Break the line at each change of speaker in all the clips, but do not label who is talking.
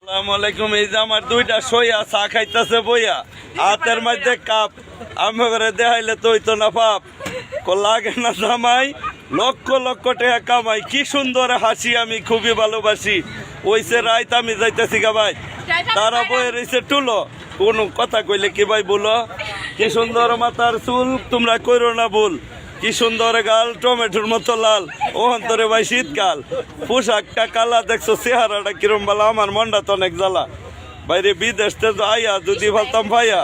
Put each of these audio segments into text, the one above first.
আসসালামু আলাইকুম। এই যে আমার দুইটা সইয়া চা খাইতেছে বইয়া, হাতের মধ্যে কাপ। আমি করে দেখাইলে তো হইতো না পাপ। লাগে না জামাই, লক্ষ লক্ষ টাকা কামাই। কি সুন্দর হাসি, আমি খুবই ভালোবাসি। ওইসে রাইত আমি যাইতেছি গা ভাই, তারা বয়ে রয়েছে টুলো। কোন কথা কইলে কি ভাই বলো? কি সুন্দর মাথার চুল, তোমরা কইরো না ভুল। কি সুন্দর গাল, টমেটোর মতো লাল। ও অন্তরে ভাই শীতকাল, পোশাকটা কালা, দেখছো চেহারাটা কিরম বালা। আমার মনটা তো অনেক জ্বালা বাইরে বিদেশ থেকে আইয়া যদি ভাবতাম ভাইয়া,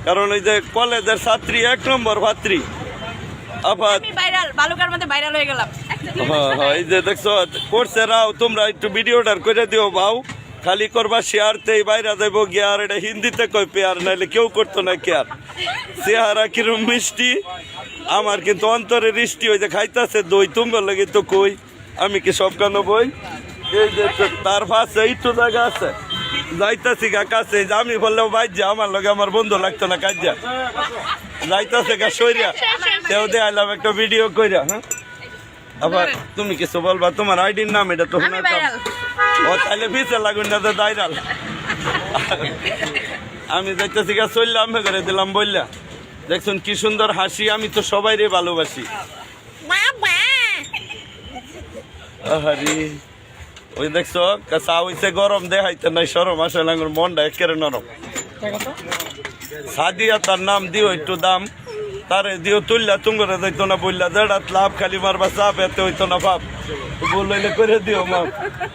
কারণ এই যে কলেজের ছাত্রী, 1 নম্বর ভাত্রী। আবার এই যে দেখছো করছে রাও, তোমরা একটু ভিডিওটার করে দিও বাউ। খালি করবা শেয়ারতেই বাইরে যাবো গিয়ার। এটা হিন্দিতে কই পেয়ার, নাইলে কেউ করতো না কেয়ার। চেহারা কিরম মিষ্টি, আমার কিন্তু অন্তরে বৃষ্টি। ওই যে খাইতেছে দই, তুমবার লাগে তো কই আমি কি সব কেন বই। এই যে তার পাশে একটু জায়গা আছে, যাইতাছি গা কাছে। আমি বললেও বাইর যা, আমার লগে আমার বন্ধু লাগতো না কাজা। যাইতাছে গা সইরা, তেও দেখাইলাম একটা ভিডিও কইরা। হ্যাঁ, আবার তুমি কিছু বলবা? তোমার আইডির নাম এটা তো ও, তাইলে পিছে লাগুন না তো দাইরাল। আমি যাইতেছি গা চললাম, করে দিলাম বললা। দেখুন কি সুন্দর হাসি, আমি তো সবাইরে ভালোবাসি। আহারি, ওই দেখছো চা হইছে গরম, দেখাইতে নাই সরম। আসলে আমার মনটা একেবারে নরম। সাদিয়া তার নাম দিও একটু দাম, তারে দিও তুললা তুঙ্গরে যাইতো না বললা। দেড়াত লাভ খালি মারবা চাপ, এতে হইতো না ভাব। বললে করে দিও মা।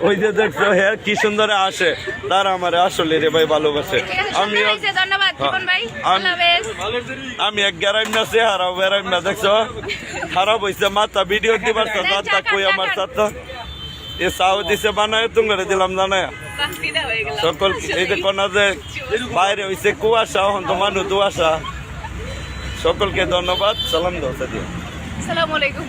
ওই যে দেখছো হ্যাঁ কি সুন্দর আসে, তার আমার আসলে রে ভাই ভালোবাসে। আমি এক গ্যারাইম না চেহারা বেড়াইম না, দেখছো খারাপ হয়েছে মাথা। ভিডিও দিবার চাচা কই আমার চাচা এ চাও দিছে বানায়, তুঙ্গরে দিলাম জানায় সকল। এই যে কোনা যে বাইরে হয়েছে কুয়াশা, এখন তো মানুষ দুয়াশা। সকলকে ধন্যবাদ, সালাম দাও।
আসসালামু আলাইকুম।